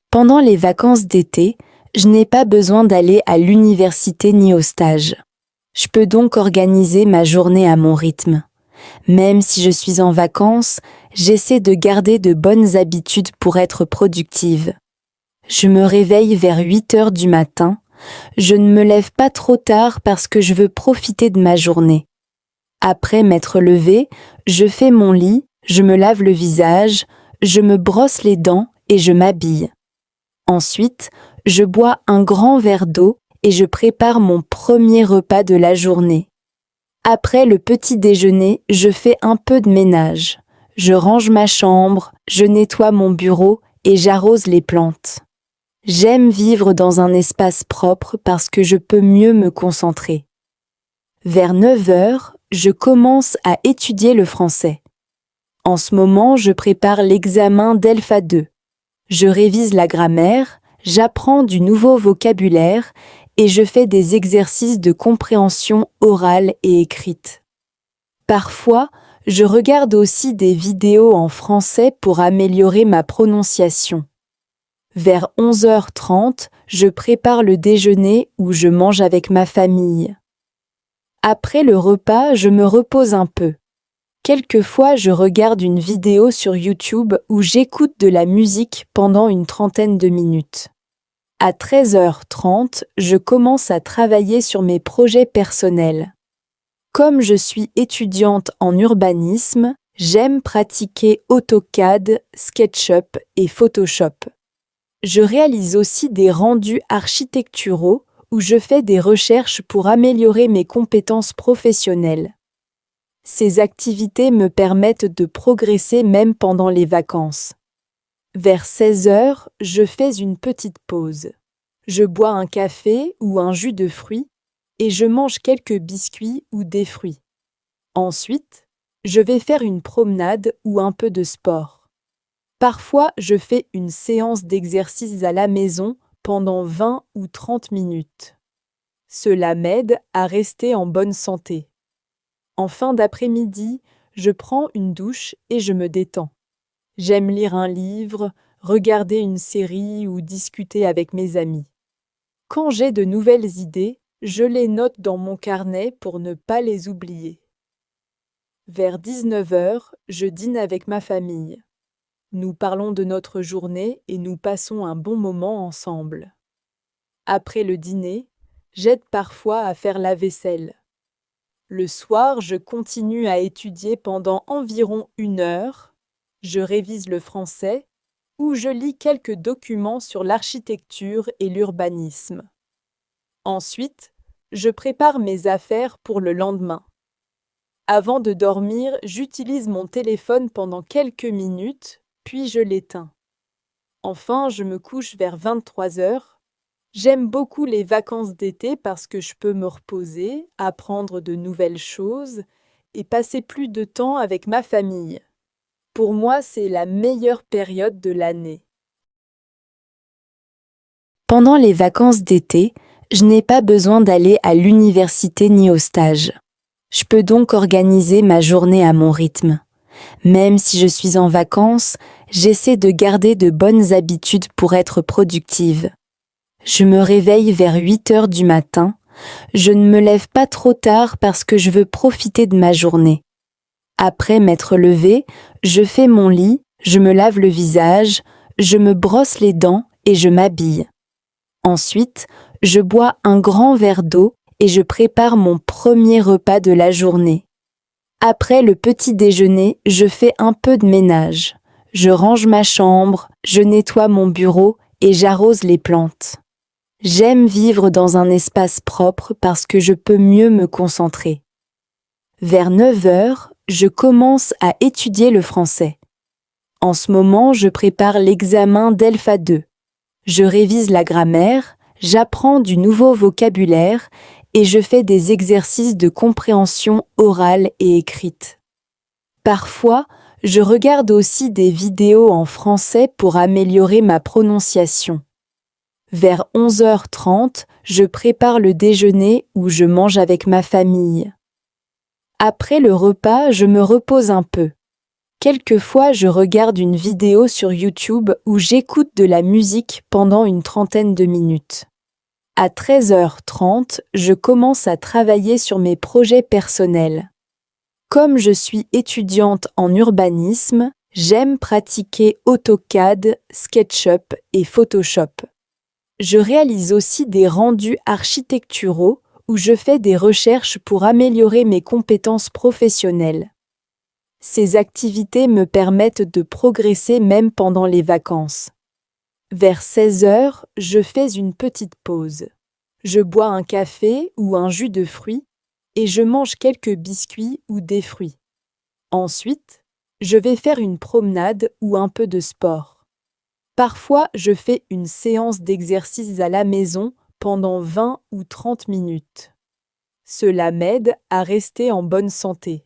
Pendant les vacances d'été, je n'ai pas besoin d'aller à l'université ni au stage. Je peux donc organiser ma journée à mon rythme. Même si je suis en vacances, j'essaie de garder de bonnes habitudes pour être productive. Je me réveille vers 8 heures du matin. Je ne me lève pas trop tard parce que je veux profiter de ma journée. Après m'être levée, je fais mon lit, je me lave le visage, je me brosse les dents et je m'habille. Ensuite, je bois un grand verre d'eau et je prépare mon premier repas de la journée. Après le petit déjeuner, je fais un peu de ménage. Je range ma chambre, je nettoie mon bureau et j'arrose les plantes. J'aime vivre dans un espace propre parce que je peux mieux me concentrer. Vers 9 heures, je commence à étudier le français. En ce moment, je prépare l'examen d'Elpha 2. Je révise la grammaire, j'apprends du nouveau vocabulaire et je fais des exercices de compréhension orale et écrite. Parfois, je regarde aussi des vidéos en français pour améliorer ma prononciation. Vers 11h30, je prépare le déjeuner où je mange avec ma famille. Après le repas, je me repose un peu. Quelquefois, je regarde une vidéo sur YouTube où j'écoute de la musique pendant une trentaine de minutes. À 13h30, je commence à travailler sur mes projets personnels. Comme je suis étudiante en urbanisme, j'aime pratiquer AutoCAD, SketchUp et Photoshop. Je réalise aussi des rendus architecturaux où je fais des recherches pour améliorer mes compétences professionnelles. Ces activités me permettent de progresser même pendant les vacances. Vers 16 heures, je fais une petite pause. Je bois un café ou un jus de fruits et je mange quelques biscuits ou des fruits. Ensuite, je vais faire une promenade ou un peu de sport. Parfois, je fais une séance d'exercice à la maison pendant 20 ou 30 minutes. Cela m'aide à rester en bonne santé. En fin d'après-midi, je prends une douche et je me détends. J'aime lire un livre, regarder une série ou discuter avec mes amis. Quand j'ai de nouvelles idées, je les note dans mon carnet pour ne pas les oublier. Vers 19h, je dîne avec ma famille. Nous parlons de notre journée et nous passons un bon moment ensemble. Après le dîner, j'aide parfois à faire la vaisselle. Le soir, je continue à étudier pendant environ 1 heure. Je révise le français ou je lis quelques documents sur l'architecture et l'urbanisme. Ensuite, je prépare mes affaires pour le lendemain. Avant de dormir, j'utilise mon téléphone pendant quelques minutes, puis je l'éteins. Enfin, je me couche vers 23 heures. J'aime beaucoup les vacances d'été parce que je peux me reposer, apprendre de nouvelles choses et passer plus de temps avec ma famille. Pour moi, c'est la meilleure période de l'année. Pendant les vacances d'été, je n'ai pas besoin d'aller à l'université ni au stage. Je peux donc organiser ma journée à mon rythme. Même si je suis en vacances, j'essaie de garder de bonnes habitudes pour être productive. Je me réveille vers 8 heures du matin. Je ne me lève pas trop tard parce que je veux profiter de ma journée. Après m'être levée, je fais mon lit, je me lave le visage, je me brosse les dents et je m'habille. Ensuite, je bois un grand verre d'eau et je prépare mon premier repas de la journée. Après le petit déjeuner, je fais un peu de ménage. Je range ma chambre, je nettoie mon bureau et j'arrose les plantes. J'aime vivre dans un espace propre parce que je peux mieux me concentrer. Vers 9 heures, je commence à étudier le français. En ce moment, je prépare l'examen d'Elpha 2. Je révise la grammaire, j'apprends du nouveau vocabulaire et je fais des exercices de compréhension orale et écrite. Parfois, je regarde aussi des vidéos en français pour améliorer ma prononciation. Vers 11h30, je prépare le déjeuner où je mange avec ma famille. Après le repas, je me repose un peu. Quelquefois, je regarde une vidéo sur YouTube où j'écoute de la musique pendant une trentaine de minutes. À 13h30, je commence à travailler sur mes projets personnels. Comme je suis étudiante en urbanisme, j'aime pratiquer AutoCAD, SketchUp et Photoshop. Je réalise aussi des rendus architecturaux où je fais des recherches pour améliorer mes compétences professionnelles. Ces activités me permettent de progresser même pendant les vacances. Vers 16h, je fais une petite pause. Je bois un café ou un jus de fruits et je mange quelques biscuits ou des fruits. Ensuite, je vais faire une promenade ou un peu de sport. Parfois, je fais une séance d'exercice à la maison pendant 20 ou 30 minutes. Cela m'aide à rester en bonne santé.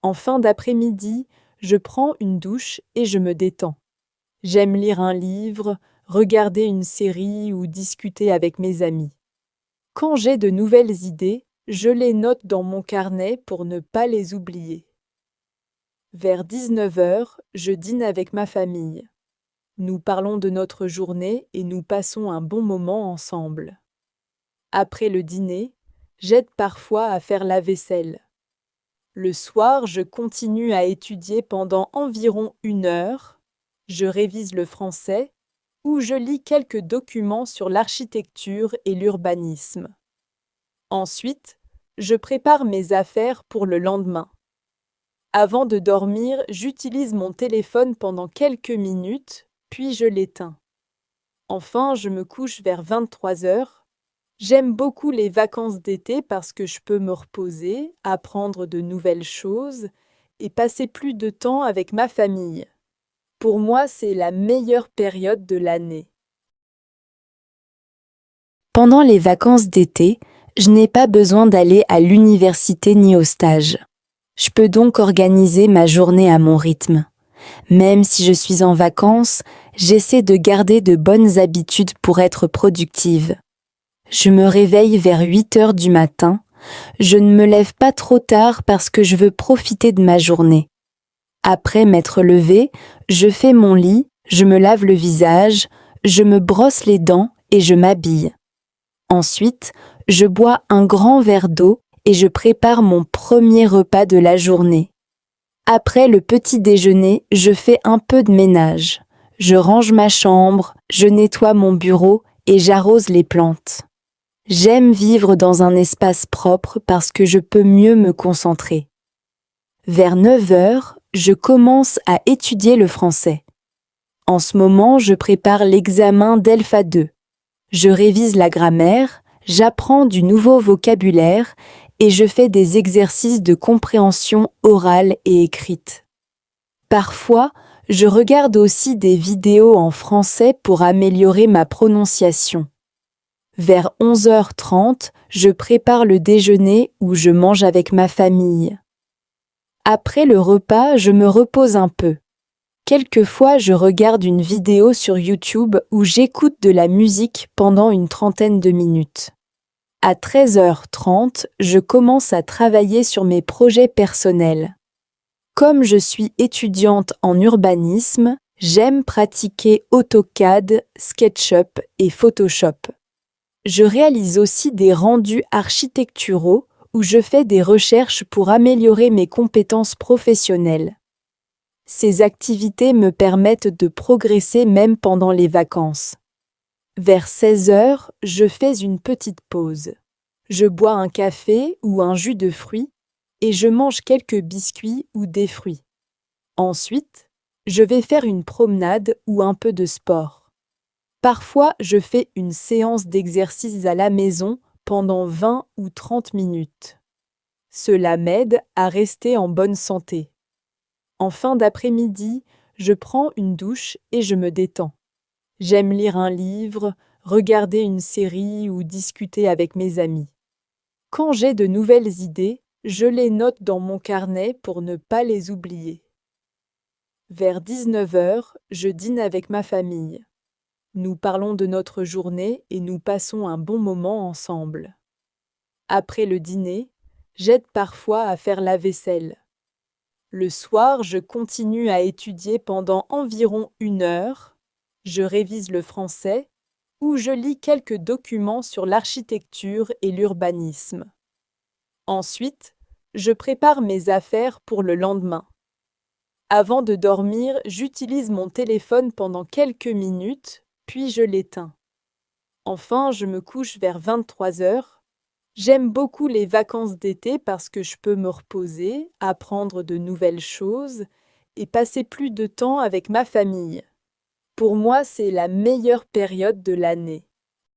En fin d'après-midi, je prends une douche et je me détends. J'aime lire un livre, regarder une série ou discuter avec mes amis. Quand j'ai de nouvelles idées, je les note dans mon carnet pour ne pas les oublier. Vers 19h, je dîne avec ma famille. Nous parlons de notre journée et nous passons un bon moment ensemble. Après le dîner, j'aide parfois à faire la vaisselle. Le soir, je continue à étudier pendant environ 1 heure. Je révise le français ou je lis quelques documents sur l'architecture et l'urbanisme. Ensuite, je prépare mes affaires pour le lendemain. Avant de dormir, j'utilise mon téléphone pendant quelques minutes, puis je l'éteins. Enfin, je me couche vers 23h. J'aime beaucoup les vacances d'été parce que je peux me reposer, apprendre de nouvelles choses et passer plus de temps avec ma famille. Pour moi, c'est la meilleure période de l'année. Pendant les vacances d'été, je n'ai pas besoin d'aller à l'université ni au stage. Je peux donc organiser ma journée à mon rythme. Même si je suis en vacances, j'essaie de garder de bonnes habitudes pour être productive. Je me réveille vers 8h du matin. Je ne me lève pas trop tard parce que je veux profiter de ma journée. Après m'être levée, je fais mon lit, je me lave le visage, je me brosse les dents et je m'habille. Ensuite, je bois un grand verre d'eau et je prépare mon premier repas de la journée. Après le petit déjeuner, je fais un peu de ménage. Je range ma chambre, je nettoie mon bureau et j'arrose les plantes. J'aime vivre dans un espace propre parce que je peux mieux me concentrer. Vers 9h, je commence à étudier le français. En ce moment, je prépare l'examen d'Elpha 2. Je révise la grammaire, j'apprends du nouveau vocabulaire et je fais des exercices de compréhension orale et écrite. Parfois, je regarde aussi des vidéos en français pour améliorer ma prononciation. Vers 11h30, je prépare le déjeuner où je mange avec ma famille. Après le repas, je me repose un peu. Quelquefois, je regarde une vidéo sur YouTube où j'écoute de la musique pendant une trentaine de minutes. À 13h30, je commence à travailler sur mes projets personnels. Comme je suis étudiante en urbanisme, j'aime pratiquer AutoCAD, SketchUp et Photoshop. Je réalise aussi des rendus architecturaux où je fais des recherches pour améliorer mes compétences professionnelles. Ces activités me permettent de progresser même pendant les vacances. Vers 16h, je fais une petite pause. Je bois un café ou un jus de fruits et je mange quelques biscuits ou des fruits. Ensuite, je vais faire une promenade ou un peu de sport. Parfois, je fais une séance d'exercice à la maison pendant 20 ou 30 minutes. Cela m'aide à rester en bonne santé. En fin d'après-midi, je prends une douche et je me détends. J'aime lire un livre, regarder une série ou discuter avec mes amis. Quand j'ai de nouvelles idées, je les note dans mon carnet pour ne pas les oublier. Vers 19h, je dîne avec ma famille. Nous parlons de notre journée et nous passons un bon moment ensemble. Après le dîner, j'aide parfois à faire la vaisselle. Le soir, je continue à étudier pendant environ 1 heure, je révise le français ou je lis quelques documents sur l'architecture et l'urbanisme. Ensuite, je prépare mes affaires pour le lendemain. Avant de dormir, j'utilise mon téléphone pendant quelques minutes, puis je l'éteins. Enfin, je me couche vers 23 heures. J'aime beaucoup les vacances d'été parce que je peux me reposer, apprendre de nouvelles choses et passer plus de temps avec ma famille. Pour moi, c'est la meilleure période de l'année.